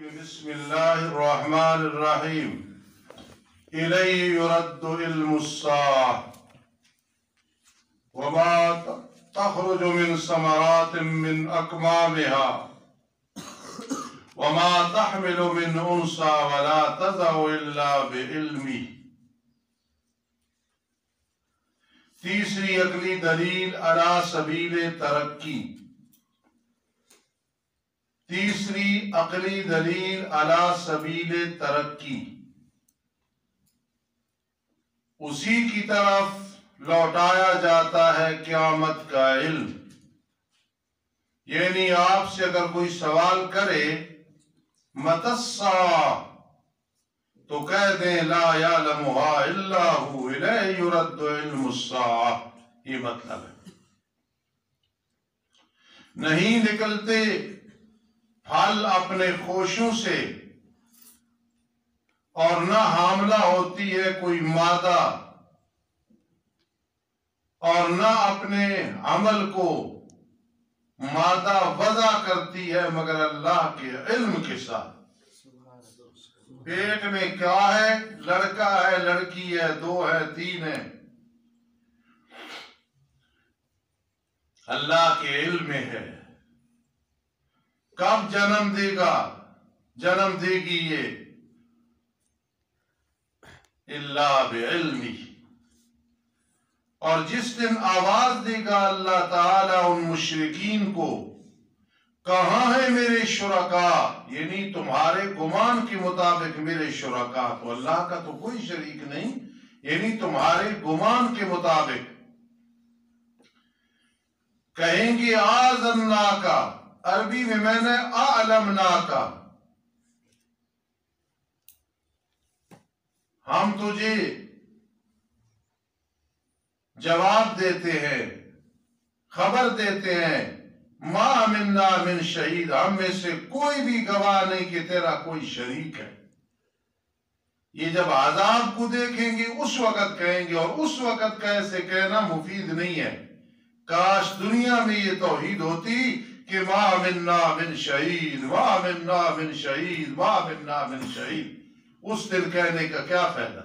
بسم الله الرحمن الرحيم إليه يرد علم الساعة وما تخرج من ثمرات من أكمامها وما تحمل من أنثى ولا تضع إلا بعلمه. تیسری عقلی دلیل علی سبیل ترقی. تیسری عقلی دلیل علی سبیل ترقی. اسی کی طرف لوٹایا جاتا ہے قیامت کا علم. یعنی آپ سے اگر کوئی سوال کرے متی الساعة تو کہہ دیں لا یعلمها الا هو الیہ یرد علم الساعة. یہ مطلب ہے نہیں نکلتے پھل اپنے خوشوں سے اور نہ حاملہ ہوتی ہے کوئی مادہ اور نہ اپنے عمل کو مادہ وضع کرتی ہے مگر اللہ کے علم کے ساتھ. پیٹ میں کیا ہے؟ لڑکا ہے، لڑکی ہے، 2 ہے، 3 ہے، اللہ کے علم میں ہے. کب جنم دے گا، جنم دے گی یہ الا بعلمہ. اور جس دن آواز دے گا اللہ تعالی ان مشرکین کو کہاں ہے میرے شرکاء، یعنی تمہارے گمان کے مطابق میرے شرکاء، تو اللہ کا تو کوئی شریک نہیں، یعنی تمہارے گمان کے مطابق کہیں گے آذناکا، عربی میں میں نے اعلمناکا، ہم تجھے جواب دیتے ہیں، خبر دیتے ہیں ما منا من شہید، ہم میں سے کوئی بھی گواہ نہیں کہ تیرا کوئی شریک ہے. یہ جب عذاب کو دیکھیں گے اس وقت کہیں گے، اور اس وقت کیسے کہنا مفید نہیں ہے. کاش دنیا میں یہ توحید ہوتی کہ ما منا من شہید، ما منا من شہید، ما منا من شہید. اس دن کہنے کا کیا فائدہ؟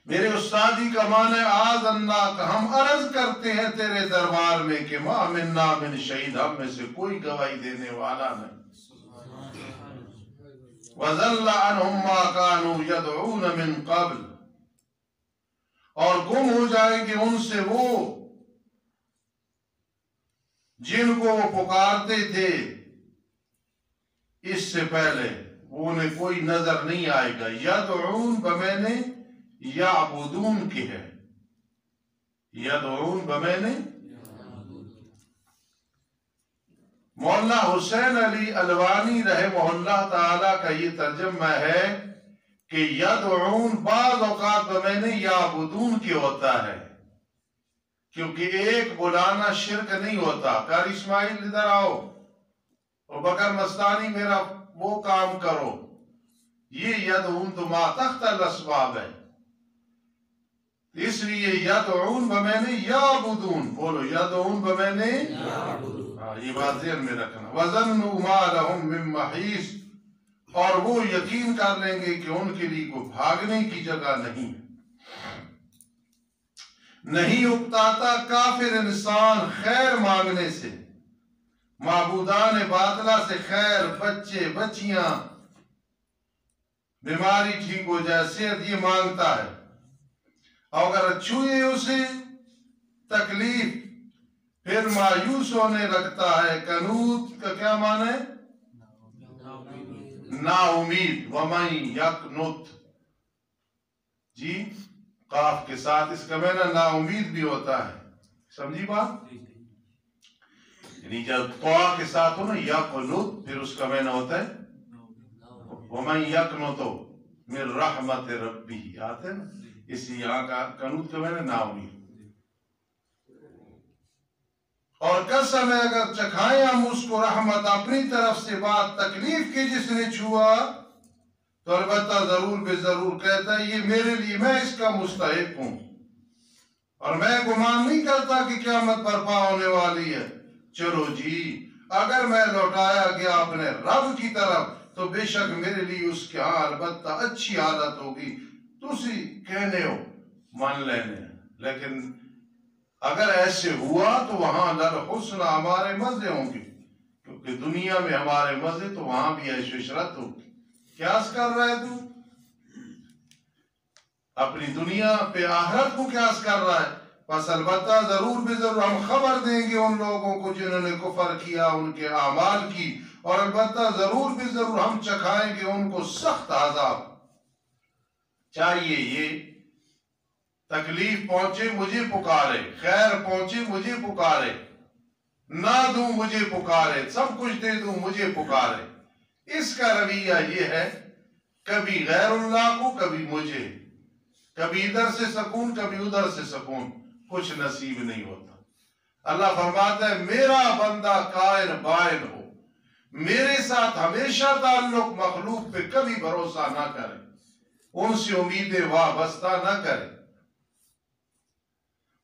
میرے استادی کا معنی آذناک، ہم عرض کرتے ہیں تیرے دربار میں کہ ما منا من شہید، ہم میں سے کوئی گواہی دینے والا نہیں. وَضَلَّ عَنْهُمْ مَا كَانُوا يَدْعُونَ مِنْ قَبْلِ، اور گم ہو جائیں گے ان سے وہ جن کو وہ پکارتے تھے اس سے پہلے، وہ انہیں کوئی نظر نہیں آئے گا. یدعون بمعنی یعبدون کی ہے، یدعون بمعنی. مولانا حسین علی الوانی رحمہ اللہ تعالی کا یہ ترجمہ ہے کہ یدعون بعض اوقات بمعنی یعبدون کی ہوتا ہے، کیونکہ ایک بلانا شرک نہیں ہوتا. قاری اسماعیل ادھر آؤ، اور بکر مستانی میرا وہ کام کرو، یہ یدعون تو ما تحت الاسباب ہے. اس لیے یدعون بمعنی یعبدون، بولو یدعون بمعنی یعبدون. یہ بات ذہن میں رکھنا. وَظَنُّوا مَا لَهُم مِّن مَّحِيصٍ، اور وہ یقین کر لیں گے کہ ان کے لیے کوئی بھاگنے کی جگہ نہیں. نہیں اکتاتا کافر انسان خیر مانگنے سے، معبودان باطلہ سے خیر، بچے بچیاں، بیماری ٹھیک ہو جائے، صحت، یہ مانگتا ہے. اور اگر چھوئے اسے تکلیف پھر مایوس ہونے لگتا ہے. قنوط کا کیا معنی ہے؟ نا امید. وَمَن يَقْنُطْ، جی قاف کے ساتھ اس کا معنی نا امید بھی ہوتا ہے. سمجھی بات؟ یعنی جب طاء کے ساتھ ہو نا یقنط، پھر اس کا معنی ہوتا ہے وَمَن يَقْنُطُ مِن رَحْمَتِ رَبِّهِ، آتے ہیں نا. اس لیے یہاں کا قنوط کا معنی نا امید. اور قسم ہے اگر چکھائیں ہم اس کو رحمت اپنی طرف سے، بات تکلیف کی جس نے چھوا تو البتہ ضرور بے ضرور کہتا ہے یہ میرے لیے، میں اس کا مستحق ہوں. اور میں گمان نہیں کرتا کہ قیامت برپا ہونے والی ہے. چلو جی اگر میں لوٹایا گیا اپنے رب کی طرف تو بے شک میرے لیے اس کے ہاں البتہ اچھی عادت ہوگی. تسی کہنے ہو مان لینے, لیکن اگر ایسے ہوا تو وہاں للحسن ہمارے مزے ہوں گے, کیونکہ دنیا میں ہمارے مزے تو وہاں بھی عیش و عشرت ہوگی. قیاس کر رہے تو اپنی دنیا پہ آخرت کو قیاس کر رہا ہے. بس البتہ ضرور بھی ضرور ہم خبر دیں گے ان لوگوں کو جنہوں نے کفر کیا ان کے اعمال کی, اور البتہ ضرور بھی ضرور ہم چکھائیں گے ان کو سخت عذاب. چاہیے یہ تکلیف پہنچے مجھے پکارے, خیر پہنچے مجھے پکارے, نہ دوں مجھے پکارے, سب کچھ دے دوں مجھے پکارے. اس کا رویہ یہ ہے, کبھی غیر اللہ کو کبھی مجھے, کبھی ادھر سے سکون کبھی ادھر سے سکون, کچھ نصیب نہیں ہوتا. اللہ فرماتا ہے میرا بندہ کائن بائن ہو, میرے ساتھ ہمیشہ تعلق, مخلوق پہ کبھی بھروسہ نہ کرے, ان سے امیدیں وابستہ نہ کرے.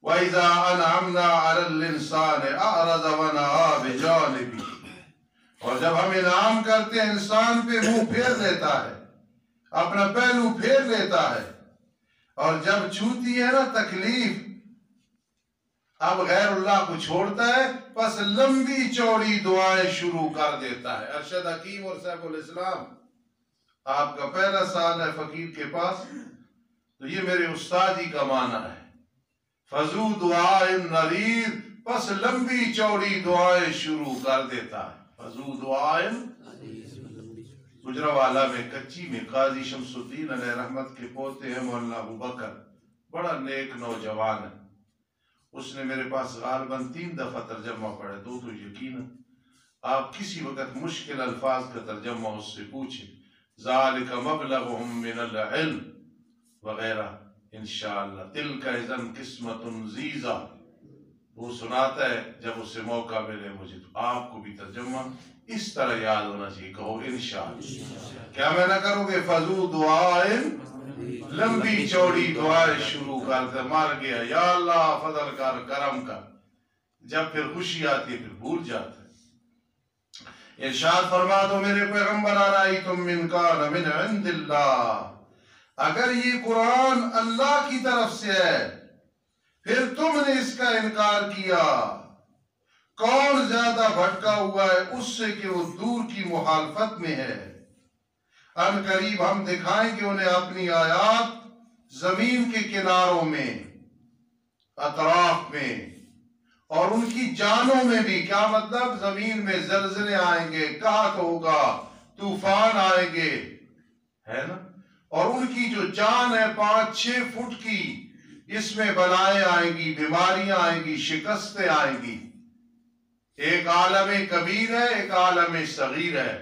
وَإِذَا أَنْعَمْنَا عَلَى الْإِنسَانِ أَعْرَضَ وَنَأَىٰ بِجَانِبِهِ, اور جب ہم انعام کرتے ہیں انسان پہ منہ پھیر لیتا ہے, اپنا پہلو پھیر لیتا ہے, اور جب چھوتی ہے نا تکلیف اب غیر اللہ کو چھوڑتا ہے, پس لمبی چوڑی دعائیں شروع کر دیتا ہے. ارشد حکیم اور سیف الاسلام, آپ کا پہلا سال ہے فقیر کے پاس, تو یہ میرے استاد ہی کا معنی ہے. فضو دعائیں نریر, پس لمبی چوڑی دعائیں شروع کر دیتا ہے. فضو دعائیں, گجرانوالہ میں کچی میں قاضی شمس الدین علیہ رحمت کے پوتے ہیں مولانا ابو بکر, بڑا نیک نوجوان ہے. اس نے میرے پاس غالباً 3 دفعہ ترجمہ پڑھے, 2 تو یقیناً. آپ کسی وقت مشکل الفاظ کا ترجمہ اس سے پوچھیں, ذالک مبلغہم من العلم وغیرہ, انشاءاللہ. تلک اذن قسمت ضیزہ, وہ سناتا ہے جب اسے موقع ملے مجھے. تو آپ کو بھی ترجمہ اس طرح یاد ہونا چاہیے, کہو انشاءاللہ. کیا میں نہ کروں گے فضو دعائیں, لمبی چوڑی دعائیں شروع کرتے, مار گیا یا اللہ فضل کر کرم کر, جب پھر خوشی آتی ہے پھر بھول جاتا ہے. ارشاد فرما دو میرے پیغمبر, ارائیتم من کان من عند اللہ, اگر یہ قرآن اللہ کی طرف سے ہے پھر تم نے اس کا انکار کیا, کون زیادہ بھٹکا ہوا ہے اس سے کہ وہ دور کی مخالفت میں ہے. ان قریب ہم دکھائیں گے انہیں اپنی آیات زمین کے کناروں میں, اطراف میں, اور ان کی جانوں میں بھی. کیا مطلب؟ زمین میں زلزلے آئیں گے, قحط ہوگا, طوفان آئیں گے, ہے نا, اور ان کی جو جان ہے 5-6 فٹ کی, اس میں بلائیں آئیں گی, بیماریاں آئیں گی, شکستیں آئیں گی. ایک عالم کبیر ہے, ایک عالم صغیر ہے.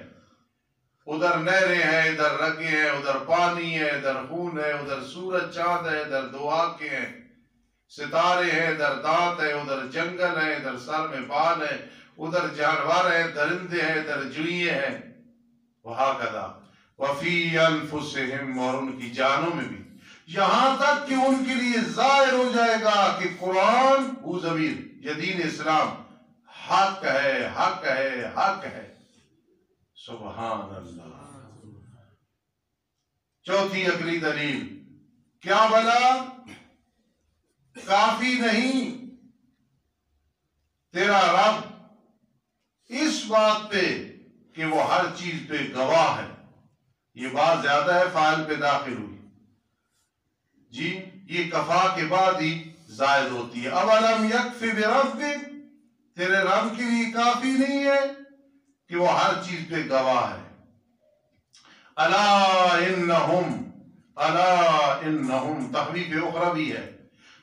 ادھر نہریں ہیں, ادھر رگیں ہیں, ادھر پانی ہے, ادھر خون ہے, ادھر سورج چاند ہے, ادھر 2 آنکھیں ہیں, ستارے ہیں, ادھر دانت ہے, ادھر جنگل ہے, ادھر سر میں بال ہے, ادھر جانور ہیں, درندے ہیں, ادھر جوئیں ہیں, وہاکذا. وفی انفسہم, اور ان کی جانوں میں بھی, یہاں تک کہ ان کے لیے ظاہر ہو جائے گا کہ قرآن وہ ضمیر, یہ دین اسلام حق ہے, حق ہے, حق ہے. سبحان اللہ. چوتھی عقلی دلیل, کیا بلا کافی نہیں تیرا رب اس بات پہ کہ وہ ہر چیز پہ گواہ ہے. یہ بات زیادہ ہے, فاعل پہ داخل ہوئی جی, یہ کفا کے بعد ہی زائد ہوتی ہے. اولم یکفی بربک, تیرے رب کے لیے کافی نہیں ہے کہ وہ ہر چیز پہ گواہ ہے. الا انہم, الا انہم تخویف اخروی ہے,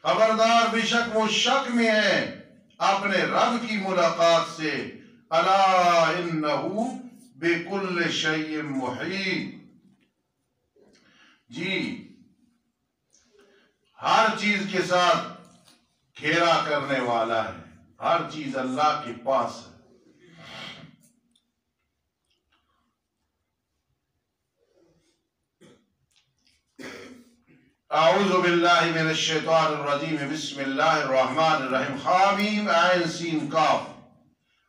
خبردار بے شک وہ شک میں ہے اپنے رب کی ملاقات سے. الا انہو بکل شیء محیط, جی ہر چیز کے ساتھ گھیرا کرنے والا ہے, ہر چیز اللہ کے پاس ہے. اعوذ باللہ من الشیطان الرجیم, بسم اللہ الرحمن الرحیم. حامیم عین سین کاف,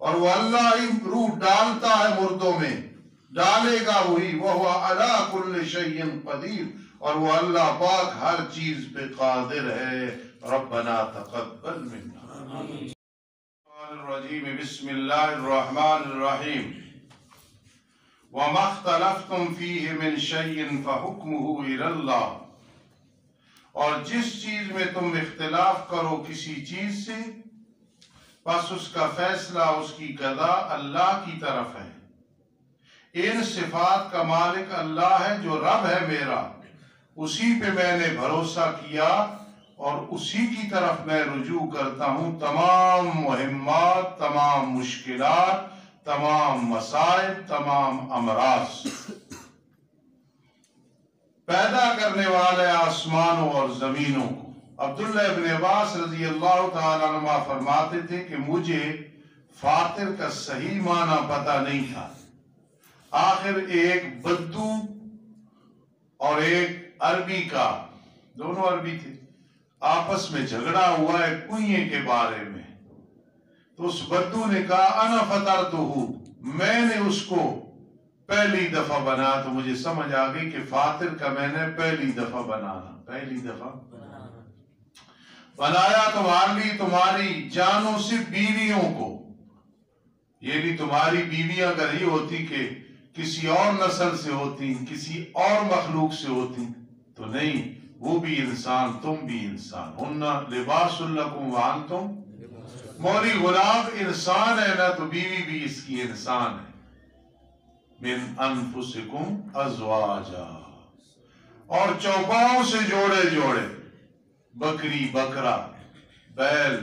اور وہ اللہ ہی روح ڈالتا ہے مردوں میں، ڈالے گا وہی، وَهُوَ عَلَىٰ كُلِّ شَيْءٍ قَدِيرٌ، اور وہ اللہ پاک ہر چیز پہ قادر ہے۔ ربنا تقبل منا۔ الرجیم بسم اللہ الرحمن الرحیم۔ وَمَا اخْتَلَفْتُمْ فِيهِ مِنْ شَيْءٍ فَحُكْمُهُ إِلَى اللَّهِ، اور جس چیز میں تم اختلاف کرو کسی چیز سے، پس اس کا فیصلہ، اس کی قضا اللہ کی طرف ہے۔ ان صفات کا مالک اللہ ہے جو رب ہے میرا، اسی پہ میں نے بھروسہ کیا اور اسی کی طرف میں رجوع کرتا ہوں۔ تمام مہمات، تمام مشکلات، تمام مصائب، تمام امراض۔ پیدا کرنے والے آسمانوں اور زمینوں کو۔ عبداللہ ابن عباس رضی اللہ تعالیٰ عنہ فرماتے تھے کہ مجھے فاطر کا صحیح معنی پتہ نہیں تھا۔ آخر ایک بدو اور ایک عربی کا، دونوں عربی تھے، آپس میں جھگڑا ہوا ہے کنویں کے بارے میں۔ تو اس بدو نے کہا انا فطرتہ، میں نے اس کو پہلی دفعہ بنا، تو مجھے سمجھ آ گئی کہ فاطر کا میں نے پہلی دفعہ بنانا، پہلی دفعہ بنایا تمہارے لیے تمہاری جانوں سے بیویوں کو۔ یہ بھی تمہاری بیویاں اگر یہ ہوتی کہ کسی اور نسل سے ہوتی، کسی اور مخلوق سے ہوتی تو نہیں، وہ بھی انسان، تم بھی انسان۔ ہن لباس لکم وانتم، مولی غلام انسان ہے نا، تو بیوی بھی اس کی انسان ہے۔ من انفسکم ازواجا، اور چوپاؤں سے جوڑے جوڑے، بکری بکرا، بیل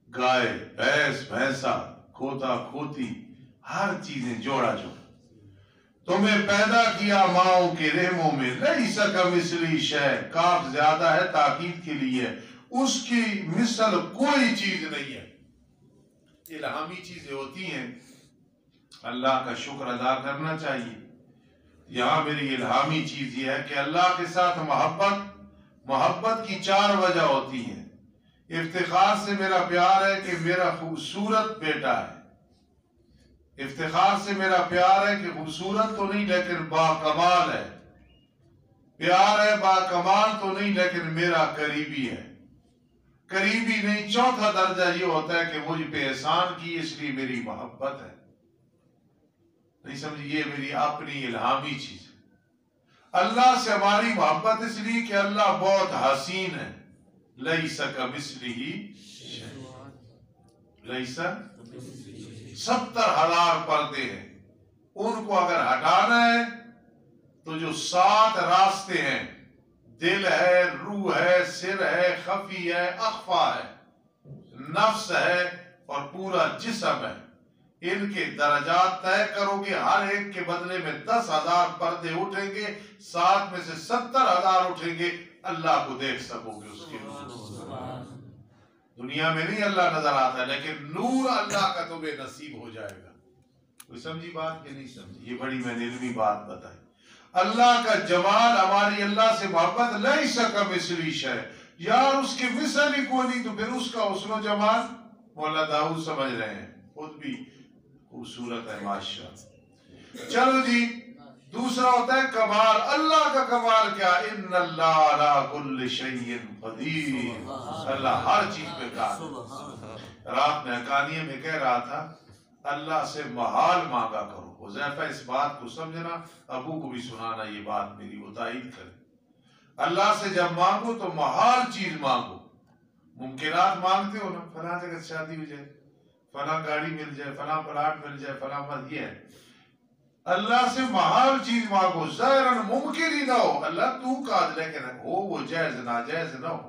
گائے، بھینس بھینسا، کھوتا کھوتی، ہر چیزیں جوڑا جوڑا۔ تمہیں پیدا کیا ماؤں کے رحموں میں، لیس کمثلہ شیء، کاف زیادہ ہے تاکید کے لیے، اس کی مثل کوئی چیز نہیں ہے۔ الہامی چیزیں ہوتی ہیں، اللہ کا شکر ادا کرنا چاہیے۔ یہاں میری الہامی چیز یہ ہے کہ اللہ کے ساتھ محبت کی 4 وجہ ہوتی ہیں۔ افتخار سے میرا پیار ہے کہ میرا خوبصورت بیٹا ہے، افتخار سے میرا پیار ہے کہ خوبصورت تو نہیں لیکن باکمال ہے، پیار ہے باکمال تو نہیں لیکن میرا قریبی ہے، قریبی نہیں، چوتھا درجہ یہ ہوتا ہے کہ مجھ پہ احسان کی اس لیے میری محبت ہے۔ نہیں سمجھے؟ یہ میری اپنی الہامی چیز ہے۔ اللہ سے ہماری محبت اس لیے کہ اللہ بہت حسین ہے۔ لیس کمثلہ شیء، لیس 70,000 پردے ہیں، ان کو اگر ہٹانا ہے تو جو 7 راستے ہیں، دل ہے، روح ہے، سر ہے، خفی ہے، اخفا ہے، نفس ہے اور پورا جسم ہے، ان کے درجات طے کرو گے، ہر ایک کے بدلے میں 10,000 پردے اٹھیں گے، 7 میں سے 70,000 اٹھیں گے، اللہ کو دیکھ سکو گے اس کے نور۔ دنیا میں نہیں اللہ نظر آتا ہے، لیکن نور اللہ کا تمہیں نصیب ہو جائے گا۔ کوئی سمجھی بات کہ نہیں سمجھی؟ یہ بڑی میں نے علمی بات بتائی۔ اللہ کا جمال، ہماری اللہ سے محبت، لیس کمثلہ شیء، یار اس کے مثل ہی کوئی نہیں، تو پھر اس کا حسن و جمال مولا داؤد سمجھ رہے ہیں، خود بھی خوبصورت ہے ماشاءاللہ۔ چلو جی، دوسرا ہوتا ہے کمال۔ اللہ کا کمال کیا؟ ان اللہ علی کل شیء قدیر، اللہ ہر چیز پہ قادر۔ رات میں حقانیہ میں کہہ رہا تھا اللہ سے محال مانگا کرو۔ حذیفہ اس بات کو سمجھنا، ابو کو بھی سنانا یہ بات میری، وہ تائید کرے۔ اللہ سے جب مانگو تو محال چیز مانگو۔ ممکنات مانگتے ہو نا، فلاں جگہ شادی ہو جائے، فلاں گاڑی مل جائے، فلاں پلاٹ مل جائے، فلاں مت، یہ ہے۔ اللہ سے محال چیز مانگو، ظاہراً ممکن ہی نہ ہو، اللہ تو قادر، لیکن ہو وہ جائز ناجائز نہ ہو،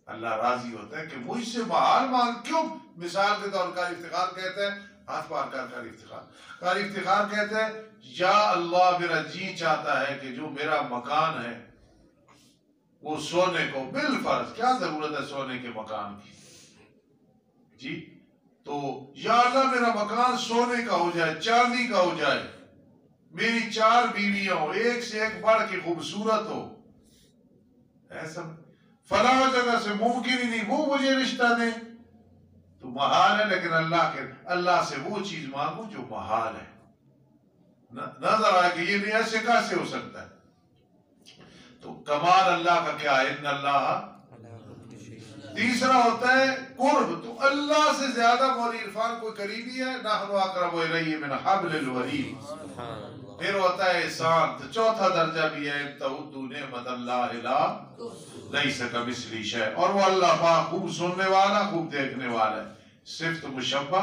اللہ راضی ہوتا ہے کہ مجھ سے محال مانگ۔ کیوں؟ مثال کے طور پر افتخار کہتے ہیں، ہاتھ پار کر افتخار کہتے ہیں، یا اللہ میرا جی چاہتا ہے کہ جو میرا مکان ہے وہ سونے کو، بالفرض کیا ضرورت ہے سونے کے مکان کی جی، تو یا اللہ میرا مکان سونے کا ہو جائے، چاندی کا ہو جائے، میری 4 بیویاں ہو، ایک سے ایک بڑھ کے خوبصورت ہو، ایسا فلاں جگہ سے ممکن ہی نہیں، وہ مجھے رشتہ دیں، تو تو محال ہے، لیکن اللہ سے وہ چیز مانگو جو محال ہے. نظر آئے کہ یہ نہیں، ایسے کیسے ہو سکتا ہے؟ تو کمال اللہ کا کیا ہے؟ ان اللہ. تیسرا ہوتا ہے قرب. تو اللہ سے زیادہ مولی عرفان کوئی قریبی ہے؟ نحن اقرب الیہ من حبل الورید. پھر ہوتا ہے احسان. تو چوتھا درجہ بھی ہے تعدوا نعمت اللہ لا لیس کمثلہ شیء. اور وہ اللہ پاک خوب سننے والا، خوب دیکھنے والا ہے. صفت مشبہ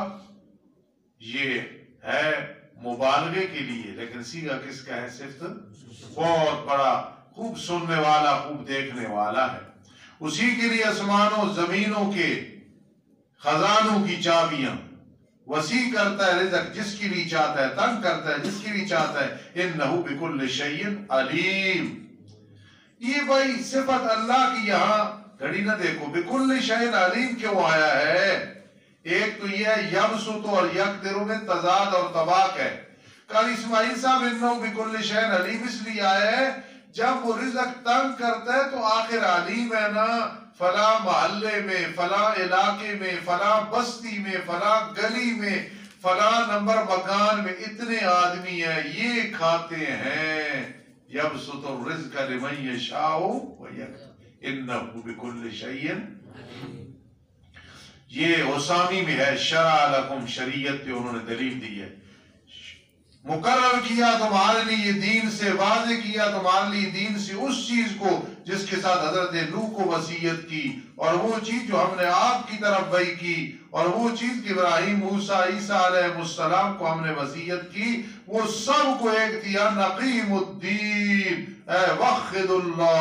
یہ ہے مبالغے کے لیے، لیکن سیغہ کس کا ہے؟ صفت. بہت بڑا خوب سننے والا، خوب دیکھنے والا ہے. اسی کے لیے آسمانوں زمینوں کے خزانوں کی چابیاں. وسیع کرتا ہے رزق جس کے لیے چاہتا ہے، تنگ کرتا ہے جس کے لیے چاہتا ہے. انہ بکل شیء علیم. یہ بھائی صفت اللہ کی یہاں گھڑی نہ دیکھو. بکل شیء علیم کیوں آیا ہے؟ ایک تو یہ یبسط اور یقدر میں تضاد اور طباق ہے. قال اسماعیل صاحب انہ بکل شیء علیم اس لیے آیا ہے جب وہ رزق تنگ کرتا ہے تو آخر علیم ہے نا. فلاں محلے میں، فلاں علاقے میں، فلاں بستی میں، فلاں گلی میں، فلاں نمبر مکان میں اتنے آدمی ہیں، یہ کھاتے ہیں. یبسط الرزق لمن یشاء ویقدر انہ بکل شیء. یہ حسامی میں ہے. شرع لکم شریعت پہ انہوں نے دلیل دی ہے. مقرر کیا تمہارے لیے دین سے، واضح کیا تمہارے لیے دین سے اس چیز کو جس کے ساتھ حضرت نوح کو وصیت کی، اور وہ چیز جو ہم نے آپ کی طرف وحی کی، اور وہ چیز کہ ابراہیم، موسیٰ، عیسیٰ علیہ السلام کو ہم نے وصیت کی، وہ سب کو ایک دیا. نقیم الدین، اے وحد اللہ،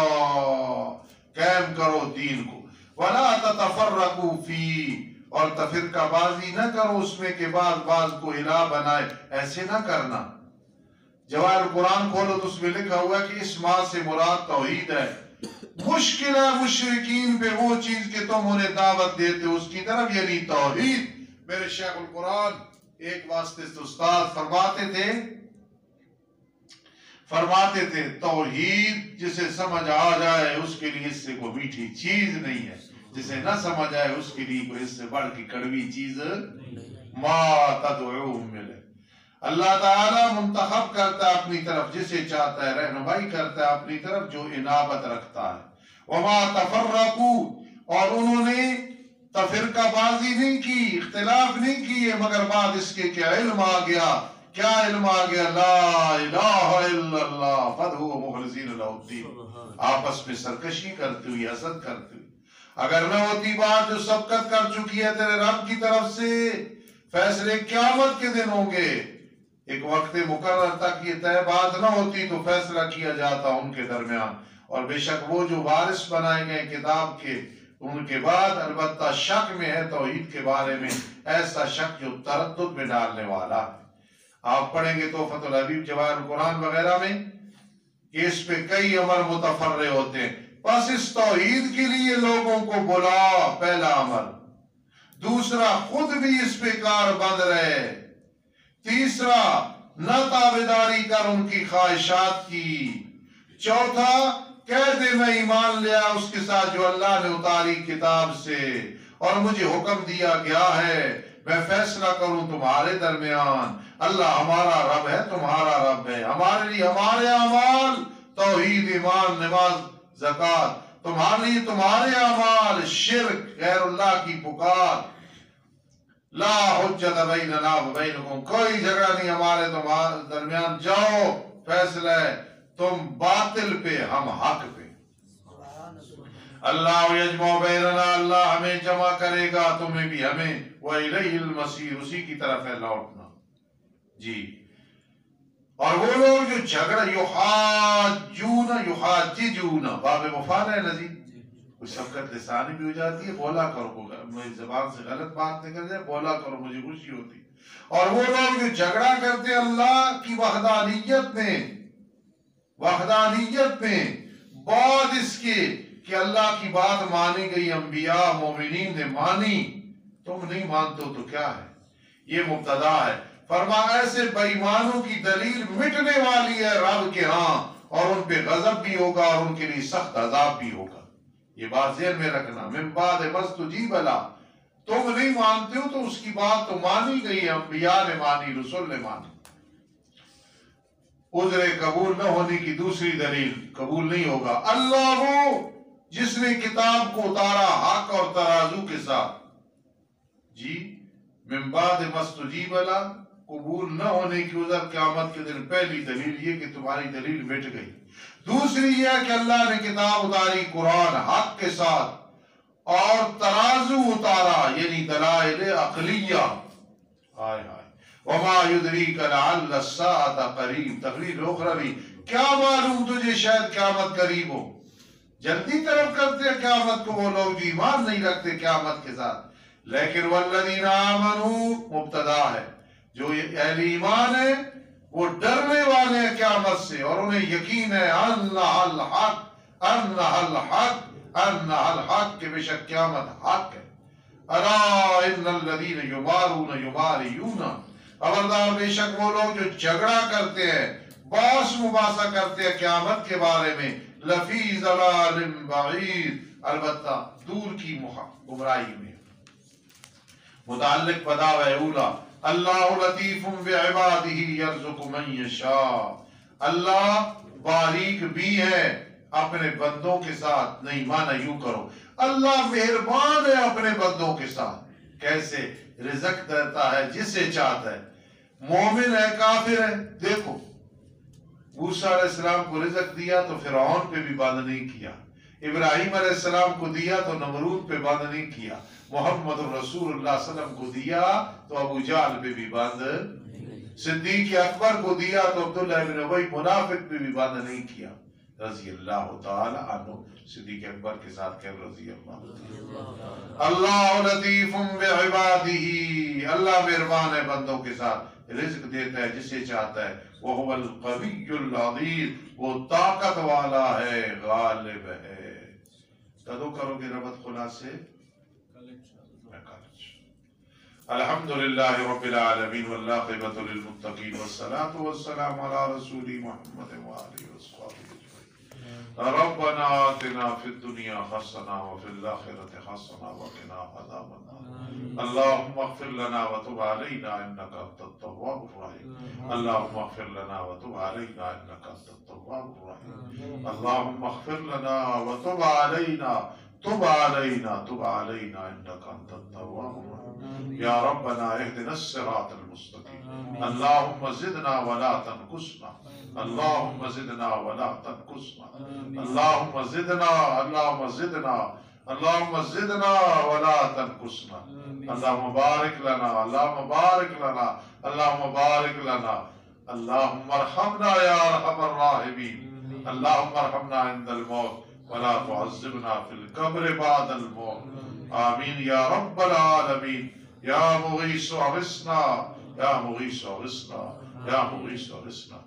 قائم کرو دین کو. وَلَا تَتَفَرَّقُوا فِيهِ، اور تفرقہ بازی نہ کرو اس میں کہ بعض کو الہ بنائے. ایسے نہ کرنا. جواہر قرآن کھولو تو اس میں لکھا ہوا کہ اس ماہ سے مراد توحید ہے. مشکل ہے مشرکین پہ وہ چیز کہ تم انہیں دعوت دیتے اس کی طرف، یعنی توحید. میرے شیخ القرآن ایک واسطے سے استاد فرماتے تھے توحید جسے سمجھ آ جائے اس کے لیے اس سے کوئی میٹھی چیز نہیں ہے، جسے نہ سمجھ آئے اس کے لیے کوئی اس سے بڑھ کی کڑوی چیز ما تدعوہم ملے. اللہ تعالیٰ منتخب کرتا ہے اپنی طرف جسے چاہتا ہے، رہنمائی کرتا ہے اپنی طرف جو انابت رکھتا ہے. وما تفرقوا، اور انہوں نے تفرقہ بازی نہیں کی، اختلاف نہیں کیے، مگر بعد اس کے کیا علم آ گیا. کیا علم آ گیا؟ لا الہ الا اللہ فادعوہ مخلصین لہ الدین. آپس میں سرکشی کرتے ہوئی، حسد کرتے ہوئی. اگر نہ ہوتی بات جو سبقت کر چکی ہے تیرے رب کی طرف سے، فیصلے قیامت کے دن ہوں گے. ایک وقت مقرر تک یہ طے بات نہ ہوتی تو فیصلہ کیا جاتا ان کے درمیان. اور بے شک وہ جو وارث بنائے گئے کتاب کے، ان کے بعد البتہ شک میں ہے توحید کے بارے میں، ایسا شک جو تردد میں ڈالنے والا ہے. آپ پڑھیں گے تحفۃ الحبیب، جواہر القرآن وغیرہ میں کہ اس پہ کئی امر متفرع ہوتے ہیں. بس اس توحید کے لیے لوگوں کو بلا، پہلا امر. دوسرا خود بھی اس پہ کار بند رہے. تیسرا نہ تابعداری کر ان کی خواہشات کی. چوتھا کہہ دے میں ایمان لیا اس کے ساتھ جو اللہ نے اتاری کتاب سے، اور مجھے حکم دیا گیا ہے میں فیصلہ کروں تمہارے درمیان. اللہ ہمارا رب ہے، تمہارا رب ہے. ہمارے لیے ہمارے اعمال توحید، ایمان، نماز، زکوٰۃ. تمہارے لیے تمہارے اعمال شرک، غیر اللہ کی پکار. لا حجت بیننا وبینکم، کوئی جھگڑا نہیں ہمارے تمہارے درمیان. جاؤ فیصلہ ہے، تم باطل پہ ہم حق پہ. اللہ یجمع بیننا، اللہ ہمیں جمع کرے گا، تمہیں بھی ہمیں. وَإِلَيْهِ الْمَصِيرُ، اسی کی طرف ہے لوٹنا. جی. اور وہ لوگ جو جھگڑا، یحاجون یحاججون، باب مفعول ہے نزید. کوئی سبقت لسانی بھی ہو جاتی ہے، بولا کرو، میری زبان سے غلط بات نکل جائے بولا کرو، مجھے خوشی ہوتی. اور وہ لوگ جو جھگڑا کرتے اللہ کی وحدانیت میں بعد اس کے کہ اللہ کی بات مانی گئی، انبیاء مومنین نے مانی، تم نہیں مانتے تو کیا ہے. یہ مبتدا ہے. فرمایا ایسے بے ایمانوں کی دلیل مٹنے والی ہے رب کے ہاں، اور ان پہ غضب بھی ہوگا اور ان کے لیے سخت عذاب بھی ہوگا. یہ بات ذہن میں رکھنا. من بعد مستجیب له، تم نہیں مانتے ہو تو اس کی بات تو مانی گئی ہے، انبیاء نے مانی، رسول نے مانی۔ عذر قبول نہ ہونے کی دوسری دلیل، قبول نہیں ہوگا۔ اللہ وہ جس نے کتاب کو اتارا حق اور ترازو کے ساتھ، جی من بعد مستجیب لا، قبول نہ ہونے کی عذر قیامت کے دن پہلی دلیل یہ کہ تمہاری دلیل مٹ گئی۔ دوسری یہ کہ اللہ نے کتاب اتاری قرآن حق کے ساتھ اور ترازو اتارا، یعنی دلائل عقلیہ۔ آئے آئے وما یدریک لعل الساعة قریب، تقریر اخروی، کیا معلوم تجھے شاید قیامت قریب ہو۔ جلدی طرف کرتے ہیں قیامت کو وہ لوگ جو ایمان نہیں رکھتے قیامت کے ساتھ۔ لیکن والذین آمنوا مبتدا ہے، جو اہل ایمان ہے وہ ڈرنے والے ہیں قیامت سے، اور انہیں یقین ہے انہا الحق، انہا الحق، انہا الحق، کہ بے شک قیامت حق ہے۔ الا ان الذین یمارون یماریون، خبردار بے شک وہ لوگ جو جھگڑا کرتے ہیں، باس مباحثہ کرتے ہیں قیامت کے بارے میں، لفی ضلال بعید، البتہ دور کی گمراہی میں۔ متعلق بداوہ اولا، اللہ لطیف بعبادہ یرزق من یشاء، اللہ باریک بھی ہے اپنے بندوں کے ساتھ۔ نہیں مانا یوں کرو، اللہ مہربان ہے اپنے بندوں کے ساتھ۔ کیسے؟ رزق دیتا ہے جسے چاہتا ہے، مومن ہے کافر ہے۔ دیکھو موسیٰ علیہ السلام کو رزق دیا تو فرعون پہ بھی بند نہیں کیا، ابراہیم علیہ السلام کو دیا تو نمرود پہ بند نہیں کیا، محمد رسول اللہ صلی اللہ علیہ وسلم کو دیا تو ابو جہل پہ بھی بند، صدیق اکبر کو دیا تو عبداللہ بن ابی منافق پہ بھی بند نہیں کیا، رضی اللہ تعالی عنہ۔ صدیق اکبر کے ساتھ کہ رضی اللہ۔ اللہ لطیف بعبادہ، اللہ مہربان ہے بندوں کے ساتھ، رزق دیتا ہے جسے چاہتا ہے۔ وہو القوی العزیز، وہ طاقت والا ہے، غالب ہے۔ کدو کرو گے ربط خلا سے؟ الحمدللہ رب العالمین والعاقبۃ للمتقین والصلاة والسلام علی رسول محمد وآلہ وصحبہ اجمعین۔ ربنا آتنا فی الدنیا حسنہ وفی الآخرۃ حسنہ وقنا عذاب النار۔ اللہم اغفر لنا وتب علینا انک انت التواب الرحیم۔ اللہم اغفر لنا وتب علینا انک انت التواب الرحیم۔ اللہم اغفر لنا وتب علینا، تب علینا، تب علینا انک انت التواب الرحیم۔ یا ربنا اہدنا الصراط المستقیم۔ اللہم زدنا ولا تنقصنا، اللہم زدنا ولا تنقصنا، اللہم زدنا، اللہم زدنا، اللہم زدنا ولا تنقصنا، اللہم بارک لنا، اللہم بارک لنا، اللہم بارک لنا، اللہم ارحمنا یا ارحم الراحمین، اللہم ارحمنا عند الموت ولا تعذبنا فی القبر بعد الموت، آمین یا رب العالمین۔ یا مغیث اغثنا، یا مغیث اغثنا، یا مغیث اغثنا۔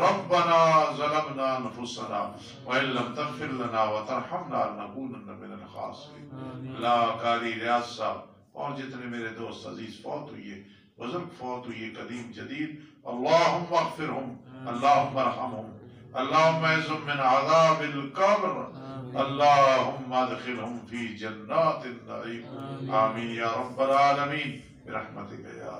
ربنا ظلمنا انفسنا وان لم تغفر لنا وترحمنا لنکونن من الخاسرین۔ اللہ قاری ریاض صاحب اور جتنے میرے دوست عزیز فوت ہوئے، بزرگ فوت ہوئے، قدیم جدید، اللہم اغفرہم، اللہم ارحمہم، اللہم اعصم من عذاب القبر، اللہم ادخلہم فی جنات النعیم، آمین یا رب العالمین برحمتک یا